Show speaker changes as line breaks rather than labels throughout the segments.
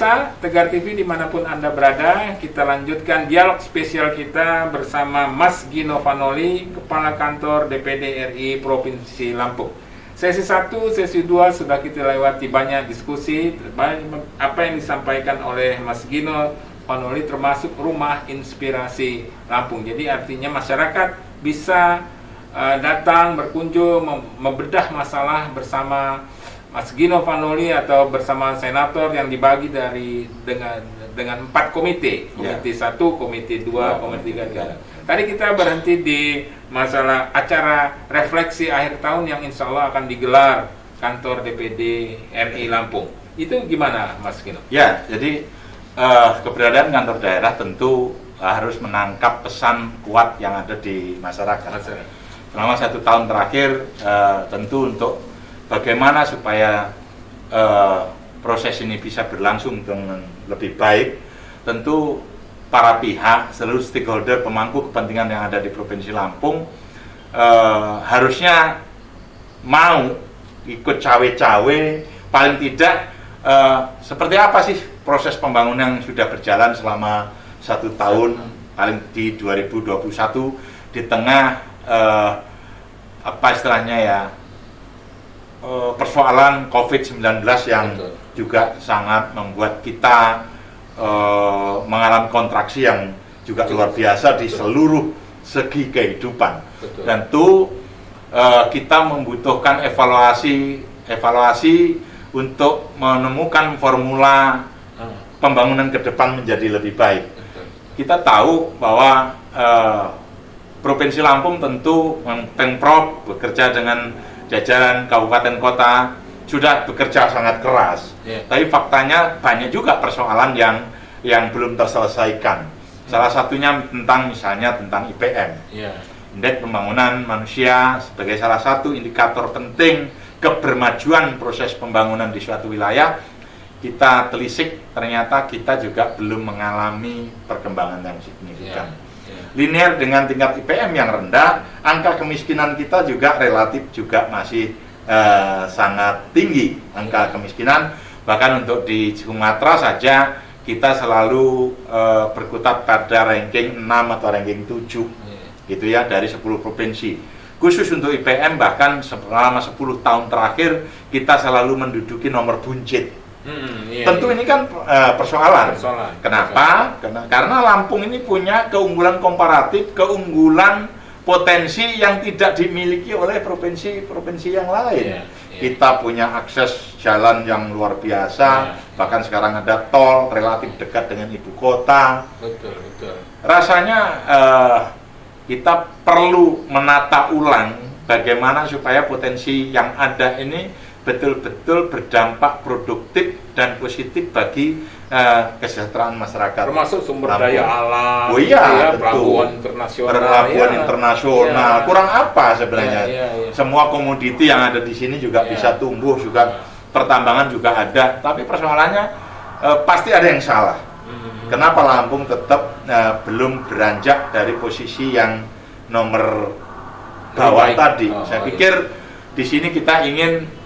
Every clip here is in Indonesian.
Pemirsa Tegar TV dimanapun Anda berada, kita lanjutkan dialog spesial kita bersama Mas Gino Vanoli, Kepala Kantor DPD RI Provinsi Lampung. Sesi 1, sesi 2 sudah kita lewati banyak diskusi, apa yang disampaikan oleh Mas Gino Vanoli termasuk Rumah Inspirasi Lampung. Jadi artinya masyarakat bisa datang, berkunjung, membedah masalah bersama Mas Gino Vanoli atau bersama senator yang dibagi dengan 4 komite. Komite 1, komite 2, komite 3. Tadi kita berhenti di masalah acara refleksi akhir tahun yang insya Allah akan digelar kantor DPD RI Lampung. Itu gimana Mas Gino?
Ya, jadi keberadaan kantor daerah tentu harus menangkap pesan kuat yang ada di masyarakat. Selama 1 tahun terakhir tentu untuk bagaimana supaya proses ini bisa berlangsung dengan lebih baik, tentu para pihak, seluruh stakeholder pemangku kepentingan yang ada di Provinsi Lampung harusnya mau ikut cawe-cawe, paling tidak seperti apa sih proses pembangunan yang sudah berjalan selama 1 tahun, paling di 2021 di tengah apa istilahnya ya, persoalan COVID-19 yang juga sangat membuat kita mengalami kontraksi yang juga luar biasa di seluruh segi kehidupan. Tentu kita membutuhkan evaluasi untuk menemukan formula pembangunan ke depan menjadi lebih baik. Kita tahu bahwa Provinsi Lampung tentu Pemprov bekerja dengan jajaran kabupaten kota sudah bekerja sangat keras, tapi faktanya banyak juga persoalan yang belum terselesaikan. Salah satunya misalnya tentang IPM, Indeks Pembangunan Manusia, sebagai salah satu indikator penting kebermajuan proses pembangunan di suatu wilayah. Kita telisik, ternyata kita juga belum mengalami perkembangan yang signifikan. Linear dengan tingkat IPM yang rendah, angka kemiskinan kita juga relatif juga masih sangat tinggi angka kemiskinan. Bahkan untuk di Sumatera saja kita selalu berkutat pada ranking 6 atau ranking 7 gitu ya, dari 10 provinsi. Khusus untuk IPM bahkan selama 10 tahun terakhir kita selalu menduduki nomor buncit. Tentu ini kan persoalan. Kenapa? Karena Lampung ini punya keunggulan komparatif, keunggulan potensi yang tidak dimiliki oleh provinsi-provinsi yang lain. Kita punya akses jalan yang luar biasa, bahkan sekarang ada tol relatif dekat dengan ibu kota. Rasanya kita perlu menata ulang bagaimana supaya potensi yang ada ini betul-betul berdampak produktif dan positif bagi kesejahteraan masyarakat.
Termasuk sumber daya alam,
pelabuhan internasional. Kurang apa sebenarnya? Semua komoditi yang ada di sini juga bisa tumbuh, juga pertambangan juga ada. Tapi persoalannya pasti ada yang salah. Kenapa Lampung tetap belum beranjak dari posisi yang nomor bawah tadi? Saya pikir di sini kita ingin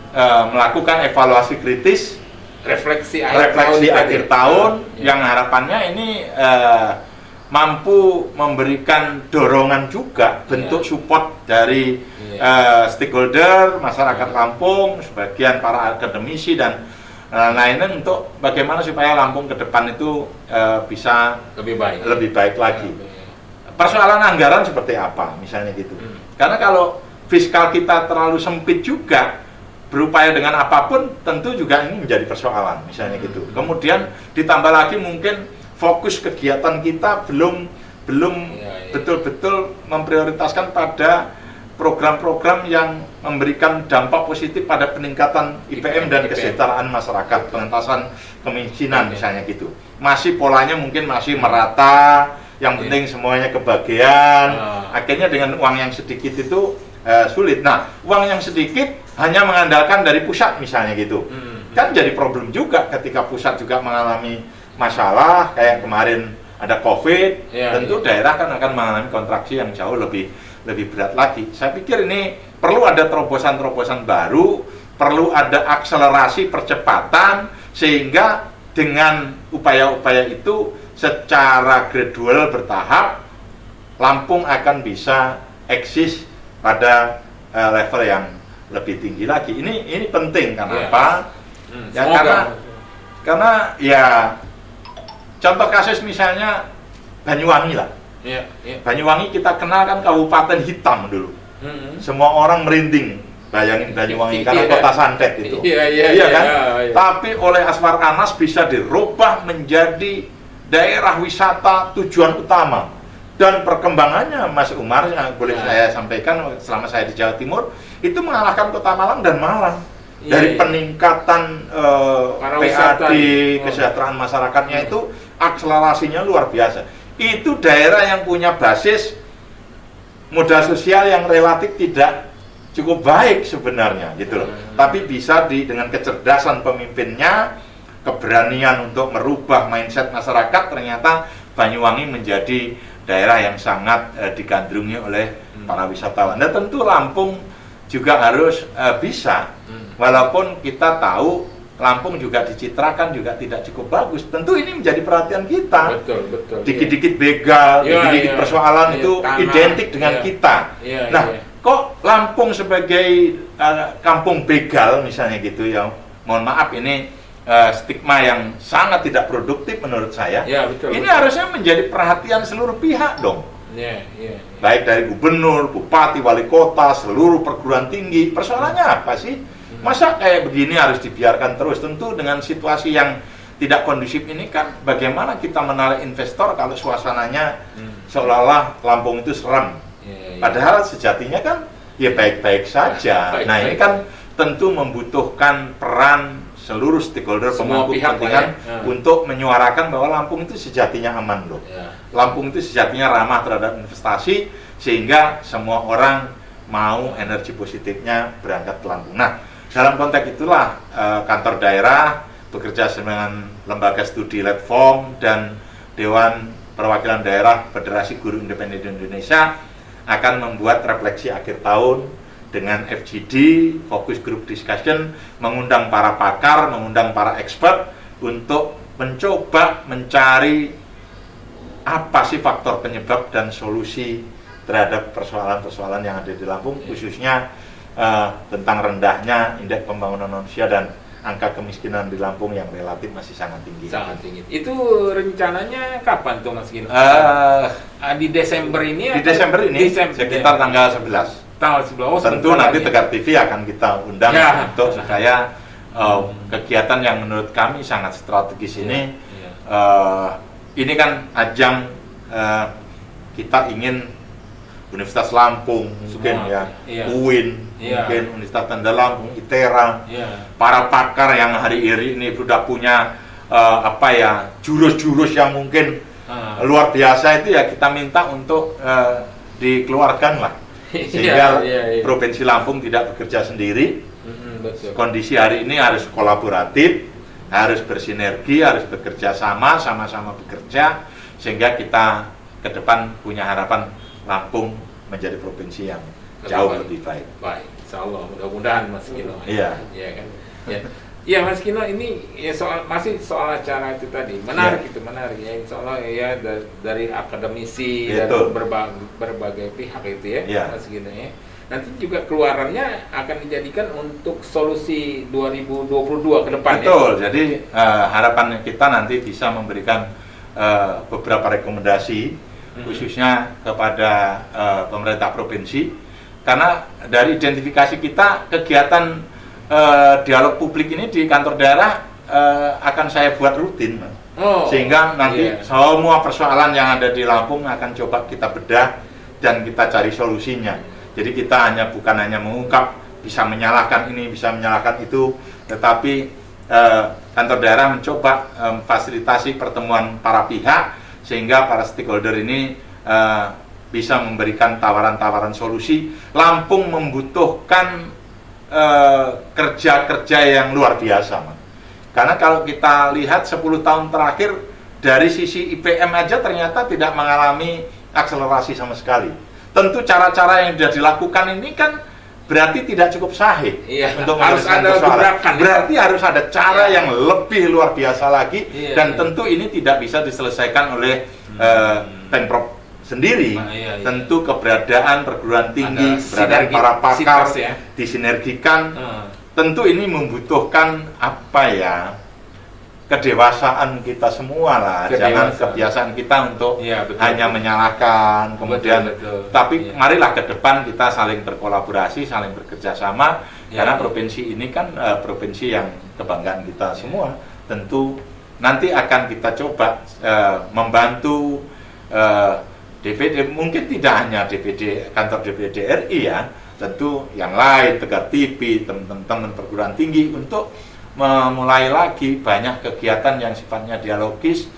melakukan evaluasi kritis, refleksi akhir tahun yang harapannya ini mampu memberikan dorongan juga, bentuk support dari stakeholder masyarakat Lampung, sebagian para akademisi dan lainnya untuk bagaimana supaya Lampung ke depan itu bisa lebih baik lagi. Persoalan anggaran seperti apa misalnya gitu. Karena kalau fiskal kita terlalu sempit juga, berupaya dengan apapun tentu juga ini menjadi persoalan misalnya gitu. Kemudian ditambah lagi mungkin fokus kegiatan kita belum betul-betul memprioritaskan pada program-program yang memberikan dampak positif pada peningkatan IPM dan kesejahteraan masyarakat, pengentasan kemiskinan misalnya gitu. Masih polanya mungkin masih merata, yang penting semuanya kebagian. Akhirnya dengan uang yang sedikit itu sulit. Nah, uang yang sedikit hanya mengandalkan dari pusat misalnya gitu. Kan jadi problem juga ketika pusat juga mengalami masalah kayak kemarin ada COVID, tentu daerah kan akan mengalami kontraksi yang jauh lebih berat lagi. Saya pikir ini perlu ada terobosan-terobosan baru, perlu ada akselerasi percepatan sehingga dengan upaya-upaya itu secara gradual bertahap, Lampung akan bisa eksis pada level yang lebih tinggi lagi. Ini penting kenapa? Ya karena ya contoh kasus misalnya Banyuwangi lah. Banyuwangi kita kenal kan kabupaten hitam dulu. Semua orang merinding bayangin Banyuwangi karena kota santet itu. Iya kan? Tapi oleh Aswar Anas bisa dirubah menjadi daerah wisata tujuan utama. Dan perkembangannya Mas Umar yang boleh saya sampaikan selama saya di Jawa Timur itu mengalahkan Kota Malang dan Malang. Dari peningkatan PAD, kesejahteraan masyarakatnya itu akselerasinya luar biasa. Itu daerah yang punya basis modal sosial yang relatif tidak cukup baik sebenarnya gitu loh. Tapi bisa dengan kecerdasan pemimpinnya, keberanian untuk merubah mindset masyarakat, ternyata Banyuwangi menjadi daerah yang sangat digandrungi oleh para wisatawan. Dan tentu Lampung juga harus bisa, walaupun kita tahu Lampung juga dicitrakan juga tidak cukup bagus. Tentu ini menjadi perhatian kita.
Betul.
Dikit-dikit begal, dikit-dikit persoalan itu tanah, identik dengan kita. Kok Lampung sebagai kampung begal misalnya gitu ya. Mohon maaf ini stigma yang sangat tidak produktif menurut saya. Ini harusnya menjadi perhatian seluruh pihak dong. Baik dari gubernur, bupati, wali kota, seluruh perguruan tinggi. Persoalannya apa sih? Masa kayak begini harus dibiarkan terus? Tentu dengan situasi yang tidak kondusif ini kan bagaimana kita menarik investor kalau suasananya seolah-olah Lampung itu seram. Padahal sejatinya kan ya baik-baik saja. Nah ini kan tentu membutuhkan peran seluruh stakeholder pemangku kepentingan untuk menyuarakan bahwa Lampung itu sejatinya aman loh. Lampung itu sejatinya ramah terhadap investasi sehingga semua orang mau energi positifnya berangkat ke Lampung. Nah, dalam konteks itulah kantor daerah bekerja dengan lembaga studi Letform dan Dewan Perwakilan Daerah Federasi Guru Independen Indonesia akan membuat refleksi akhir tahun dengan FGD, Focus Group Discussion, mengundang para pakar, mengundang para expert untuk mencoba mencari apa sih faktor penyebab dan solusi terhadap persoalan-persoalan yang ada di Lampung, khususnya tentang rendahnya indeks pembangunan manusia dan angka kemiskinan di Lampung yang relatif masih sangat tinggi.
Sangat tinggi. Itu rencananya kapan tuh Mas Gino? Di Desember ini?
Di Desember ini, sekitar tanggal 11.
Tanggal 11.
Tentu nanti Tegar TV akan kita undang untuk supaya kegiatan yang menurut kami sangat strategis ini kan ajang kita ingin Universitas Lampung, mungkin UIN, mungkin Universitas Tanda Lampung, ITERA, para pakar yang hari ini sudah punya jurus-jurus yang mungkin luar biasa itu ya kita minta untuk dikeluarkan lah, sehingga Provinsi Lampung tidak bekerja sendiri. Kondisi hari ini harus kolaboratif, harus bersinergi, harus bekerja sama-sama bekerja, sehingga kita ke depan punya harapan Lampung menjadi provinsi yang jauh lebih baik.
Baik, insya Allah, mudah-mudahan Mas Gino.
Iya
kan. Iya Mas Gino, ini ya masih soal acara itu tadi menarik ya, insya Allah ya dari akademisi dan berbagai pihak itu ya, Mas Gino ya. Nanti juga keluarannya akan dijadikan untuk solusi 2022 ke depan.
Betul, jadi harapan kita nanti bisa memberikan beberapa rekomendasi khususnya kepada pemerintah provinsi, karena dari identifikasi kita kegiatan dialog publik ini di kantor daerah akan saya buat rutin, sehingga nanti semua persoalan yang ada di Lampung akan coba kita bedah dan kita cari solusinya. Jadi kita bukan hanya mengungkap bisa menyalahkan ini, bisa menyalahkan itu, tetapi kantor daerah mencoba fasilitasi pertemuan para pihak sehingga para stakeholder ini bisa memberikan tawaran-tawaran solusi. Lampung membutuhkan kerja-kerja yang luar biasa, Man. Karena kalau kita lihat 10 tahun terakhir dari sisi IPM aja ternyata tidak mengalami akselerasi sama sekali. Tentu cara-cara yang sudah dilakukan ini kan berarti tidak cukup sahih untuk
harus
menyelesaikan
ada
persoalan.
gerakan,
Berarti harus ada cara yang lebih luar biasa lagi, dan tentu ini tidak bisa diselesaikan oleh Pemprov sendiri. Tentu keberadaan perguruan tinggi, keberadaan para pakar disinergikan. Tentu ini membutuhkan kedewasaan kita semua lah. Jangan kebiasaan kita untuk hanya menyalahkan kemudian. Tapi marilah ke depan kita saling berkolaborasi, saling bekerja sama, karena provinsi ini kan provinsi yang kebanggaan kita semua. Tentu nanti akan kita coba membantu DPD, mungkin tidak hanya DPD, kantor DPD RI ya, tentu yang lain, Tegar TV, teman-teman perguruan tinggi, untuk memulai lagi banyak kegiatan yang sifatnya dialogis,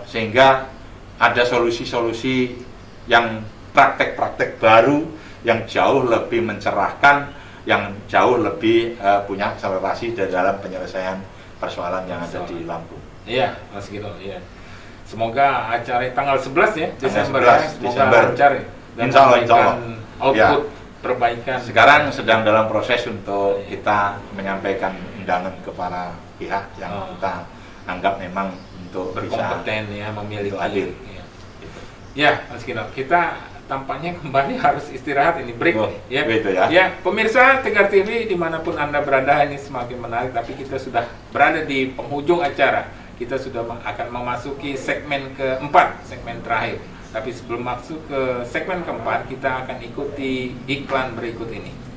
sehingga ada solusi-solusi yang praktek-praktek baru yang jauh lebih mencerahkan, yang jauh lebih punya akselerasi dalam penyelesaian persoalan yang ada di Lampung.
Iya, Mas Gino, iya. Semoga acara tanggal 11 ya, Desember,
Desember.
lancar ya, dan
Insya Allah.
output perbaikan.
Sekarang sedang dalam proses untuk kita menyampaikan undangan kepada pihak yang kita anggap memang untuk
berkompeten
bisa,
ya, memiliki
hadir.
Ya, Mas Gino, kita tampaknya kembali harus istirahat, ini break ya.
Gitu ya.
Ya, pemirsa Tegar TV dimanapun Anda berada, ini semakin menarik, tapi kita sudah berada di penghujung acara. Kita sudah akan memasuki segmen keempat, segmen terakhir. Tapi sebelum masuk ke segmen keempat, kita akan ikuti iklan berikut ini.